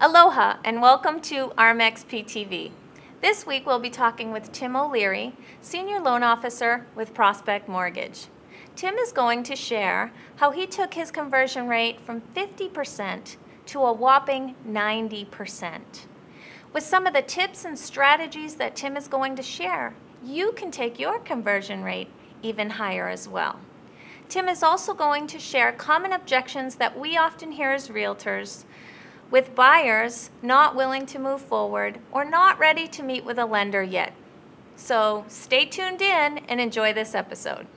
Aloha and welcome to RMXP TV. This week we'll be talking with Tim O'Leary, Senior Loan Officer with Prospect Mortgage. Tim is going to share how he took his conversion rate from 50% to a whopping 90%. With some of the tips and strategies that Tim is going to share, you can take your conversion rate even higher as well. Tim is also going to share common objections that we often hear as realtors with buyers not willing to move forward or not ready to meet with a lender yet. So stay tuned in and enjoy this episode.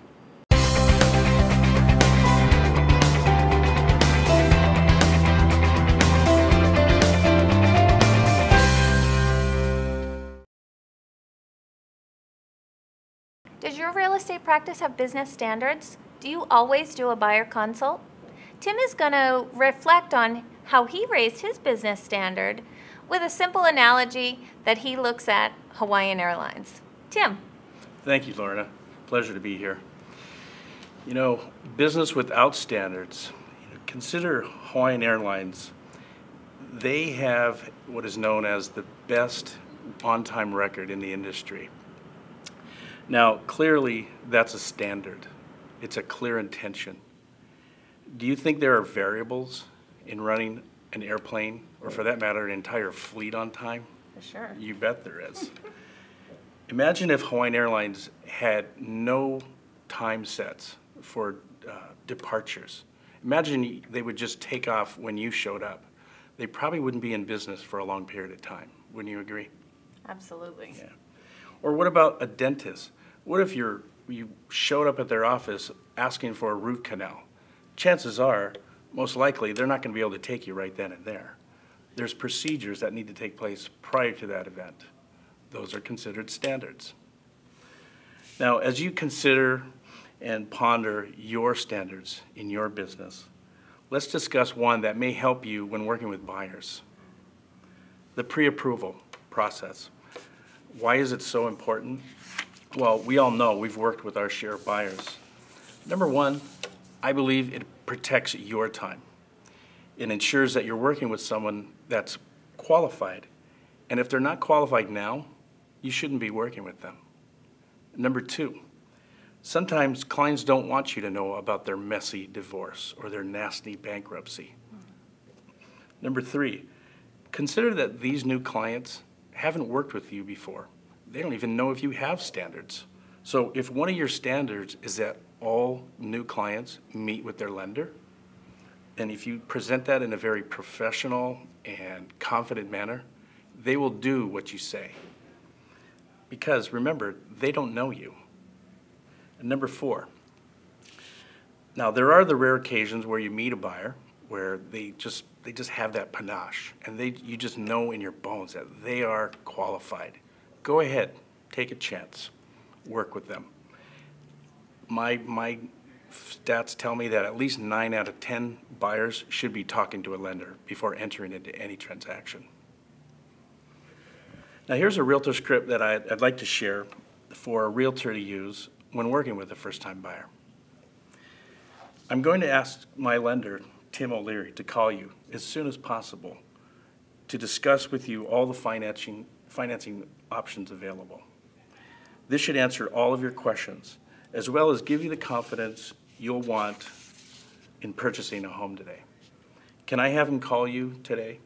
Does your real estate practice have business standards? Do you always do a buyer consult? Tim is going to reflect on how he raised his business standard with a simple analogy that he looks at Hawaiian Airlines. Tim. Thank you, Lorna. Pleasure to be here. You know, business without standards. Consider Hawaiian Airlines. They have what is known as the best on-time record in the industry. Now, clearly, that's a standard. It's a clear intention. Do you think there are variables in running an airplane, or for that matter, an entire fleet on time? For sure. You bet there is. Imagine if Hawaiian Airlines had no time sets for departures. Imagine they would just take off when you showed up. They probably wouldn't be in business for a long period of time. Wouldn't you agree? Absolutely. Yeah. Or what about a dentist? What if you showed up at their office asking for a root canal? Chances are, most likely, they're not going to be able to take you right then and there. There's procedures that need to take place prior to that event. Those are considered standards. Now, as you consider and ponder your standards in your business, let's discuss one that may help you when working with buyers. The pre-approval process. Why is it so important? Well, we all know we've worked with our share of buyers. Number one, I believe it protects your time. It ensures that you're working with someone that's qualified. And if they're not qualified now, you shouldn't be working with them. Number two, sometimes clients don't want you to know about their messy divorce or their nasty bankruptcy. Number three, consider that these new clients haven't worked with you before. They don't even know if you have standards. So if one of your standards is that all new clients meet with their lender, and if you present that in a very professional and confident manner, they will do what you say. Because remember, they don't know you. And number four, now there are the rare occasions where you meet a buyer where they just have that panache, and you just know in your bones that they are qualified. Go ahead, take a chance, work with them. My stats tell me that at least 9 out of 10 buyers should be talking to a lender before entering into any transaction. Now here's a realtor script that I'd like to share for a realtor to use when working with a first-time buyer. I'm going to ask my lender, Tim O'Leary, to call you as soon as possible to discuss with you all the financing options available. This should answer all of your questions, as well as give you the confidence you'll want in purchasing a home today. Can I have him call you today?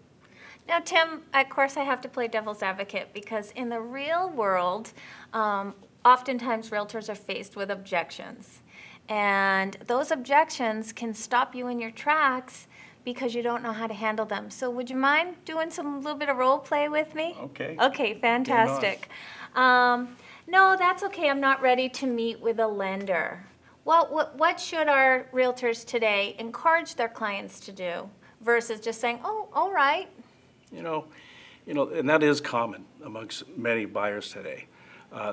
Now, Tim, of course I have to play devil's advocate because in the real world, oftentimes realtors are faced with objections. And those objections can stop you in your tracks because you don't know how to handle them. So would you mind doing a little bit of role play with me? Okay. Okay, fantastic. No, that's okay. I'm not ready to meet with a lender. Well, what should our realtors today encourage their clients to do versus just saying, oh, all right? You know, and that is common amongst many buyers today.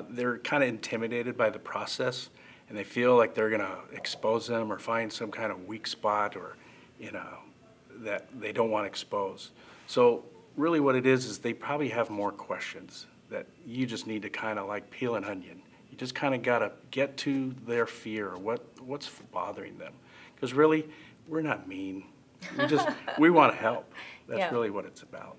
They're kind of intimidated by the process, and they feel like they're going to expose them or find some kind of weak spot or, that they don't want to expose. So really what it is they probably have more questions that you just need to kind of like peel an onion. You just kind of got to get to their fear or what's bothering them. Because really, we're not mean. We want to help. That's Yeah. really what it's about.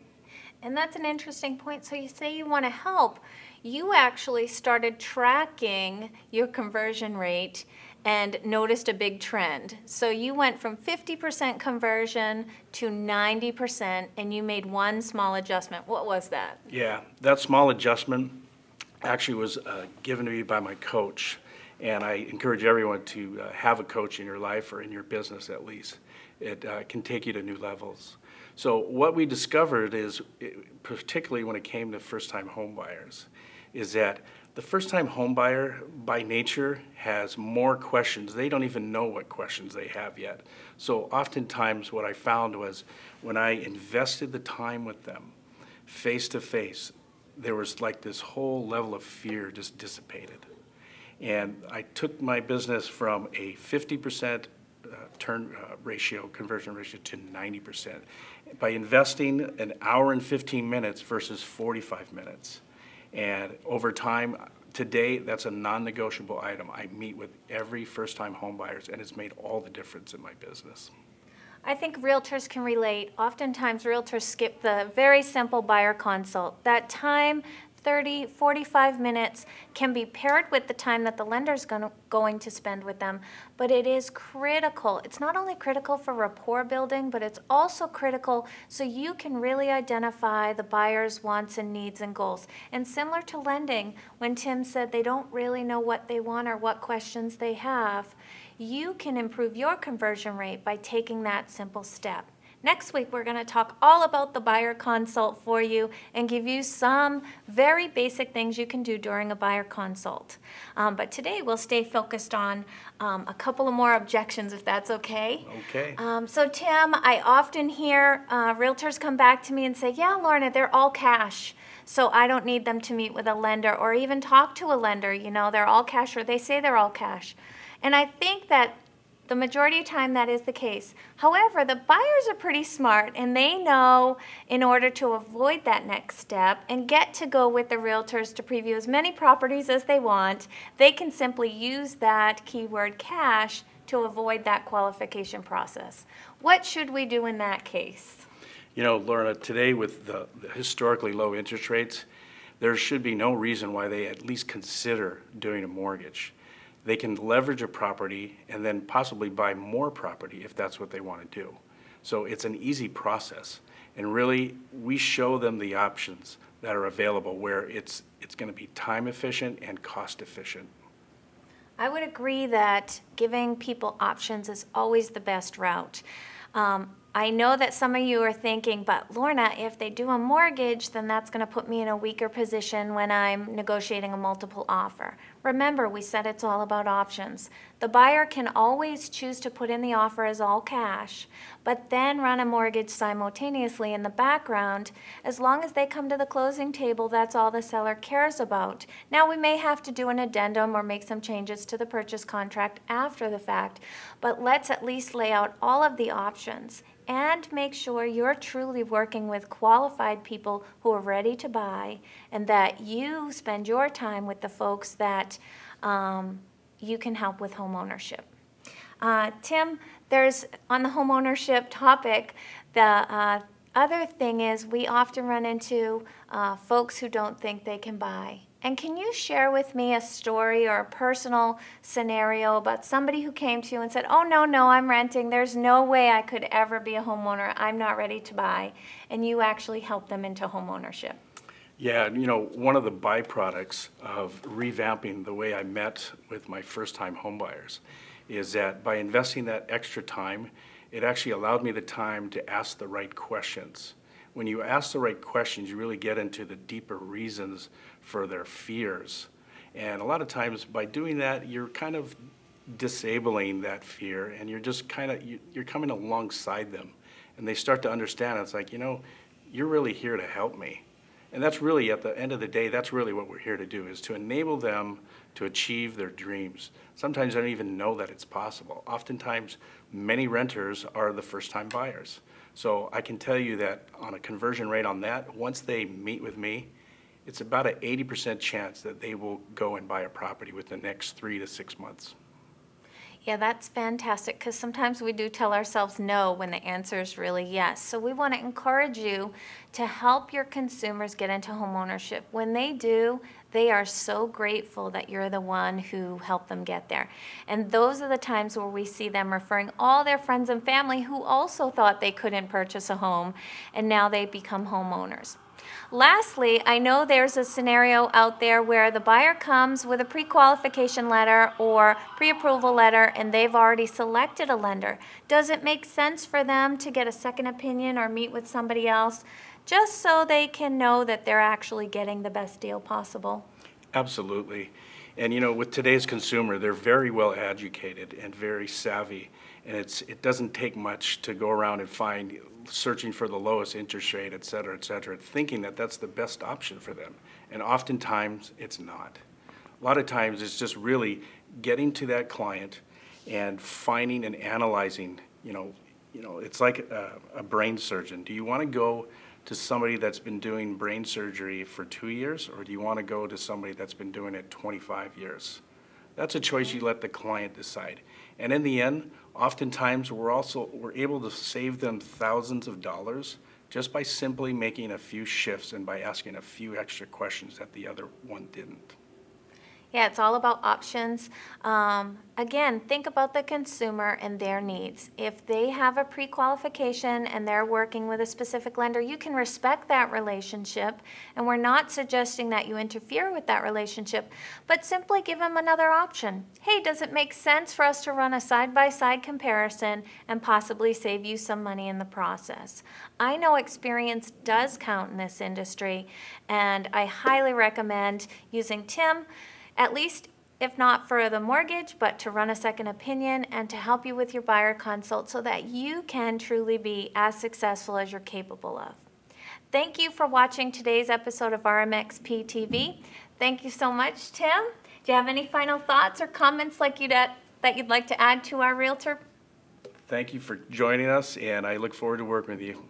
And that's an interesting point. So you say you want to help. You actually started tracking your conversion rate and noticed a big trend. So you went from 50% conversion to 90%, and you made one small adjustment. What was that? Yeah, that small adjustment actually was given to me by my coach. And I encourage everyone to have a coach in your life or in your business at least. It can take you to new levels. So what we discovered is, particularly when it came to first-time home buyers, is that the first-time home buyer by nature has more questions. They don't even know what questions they have yet. So oftentimes what I found was when I invested the time with them face to face, there was like this whole level of fear just dissipated. And I took my business from a 50% conversion ratio to 90% by investing an hour and 15 minutes versus 45 minutes. And over time, today, that's a non-negotiable item. I meet with every first-time home buyers, and it's made all the difference in my business. I think realtors can relate. Oftentimes, realtors skip the very simple buyer consult. That time, 30, 45 minutes, can be paired with the time that the lender's going to spend with them, but it is critical. It's not only critical for rapport building, but it's also critical so you can really identify the buyer's wants and needs and goals. And similar to lending, when Tim said they don't really know what they want or what questions they have, you can improve your conversion rate by taking that simple step. Next week, we're going to talk all about the buyer consult for you and give you some very basic things you can do during a buyer consult. But today, we'll stay focused on a couple of more objections, if that's okay. Okay. So Tim, I often hear realtors come back to me and say, yeah, Lorna, they're all cash, so I don't need them to meet with a lender or even talk to a lender. You know, they're all cash, or they say they're all cash. And I think that the majority of time that is the case. However, the buyers are pretty smart, and they know in order to avoid that next step and get to go with the realtors to preview as many properties as they want, they can simply use that keyword cash to avoid that qualification process. What should we do in that case? You know, Lorna, today with the historically low interest rates, there should be no reason why they at least consider doing a mortgage. They can leverage a property and then possibly buy more property if that's what they want to do. So it's an easy process. And really, we show them the options that are available where it's going to be time efficient and cost efficient. I would agree that giving people options is always the best route. I know that some of you are thinking, but Lorna, if they do a mortgage, then that's going to put me in a weaker position when I'm negotiating a multiple offer. Remember, we said it's all about options. The buyer can always choose to put in the offer as all cash, but then run a mortgage simultaneously in the background. As long as they come to the closing table, that's all the seller cares about. Now, we may have to do an addendum or make some changes to the purchase contract after the fact, but let's at least lay out all of the options and make sure you're truly working with qualified people who are ready to buy, and that you spend your time with the folks that you can help with home ownership. Tim, there's on the home ownership topic, the other thing is we often run into folks who don't think they can buy. And can you share with me a story or a personal scenario about somebody who came to you and said, oh, no, I'm renting. There's no way I could ever be a homeowner. I'm not ready to buy. And you actually helped them into home ownership. Yeah, you know, one of the byproducts of revamping the way I met with my first-time home buyers is that by investing that extra time, it actually allowed me the time to ask the right questions. When you ask the right questions, you really get into the deeper reasons for their fears. And a lot of times by doing that, you're kind of disabling that fear, and you're just kind of, you're coming alongside them. And they start to understand, it's like, you know, you're really here to help me. And that's really, at the end of the day, that's really what we're here to do, is to enable them to achieve their dreams. Sometimes they don't even know that it's possible. Oftentimes, many renters are the first-time buyers. So I can tell you that on a conversion rate on that, once they meet with me, it's about an 80% chance that they will go and buy a property within the next 3 to 6 months. Yeah, that's fantastic because sometimes we do tell ourselves no when the answer is really yes. So we want to encourage you to help your consumers get into homeownership. When they do, they are so grateful that you're the one who helped them get there. And those are the times where we see them referring all their friends and family who also thought they couldn't purchase a home, and now they become homeowners. Lastly, I know there's a scenario out there where the buyer comes with a pre-qualification letter or pre-approval letter and they've already selected a lender. Does it make sense for them to get a second opinion or meet with somebody else just so they can know that they're actually getting the best deal possible? Absolutely. And with today's consumer, they're very well educated and very savvy. And it doesn't take much to go around and searching for the lowest interest rate, et cetera, thinking that that's the best option for them. And oftentimes, it's not. A lot of times, it's just really getting to that client and finding and analyzing, it's like a brain surgeon. Do you want to go to somebody that's been doing brain surgery for 2 years, or do you want to go to somebody that's been doing it 25 years? That's a choice you let the client decide. And in the end, oftentimes we're able to save them thousands of dollars just by simply making a few shifts and by asking a few extra questions that the other one didn't. Yeah, it's all about options. Again, think about the consumer and their needs. If they have a pre-qualification and they're working with a specific lender, you can respect that relationship, and we're not suggesting that you interfere with that relationship, but simply give them another option. Hey, does it make sense for us to run a side-by-side comparison and possibly save you some money in the process? I know experience does count in this industry, and I highly recommend using Tim, at least if not for the mortgage, but to run a second opinion and to help you with your buyer consult so that you can truly be as successful as you're capable of. Thank you for watching today's episode of RMXP TV. Thank you so much, Tim. Do you have any final thoughts or comments that you'd like to add to our realtor? Thank you for joining us, and I look forward to working with you.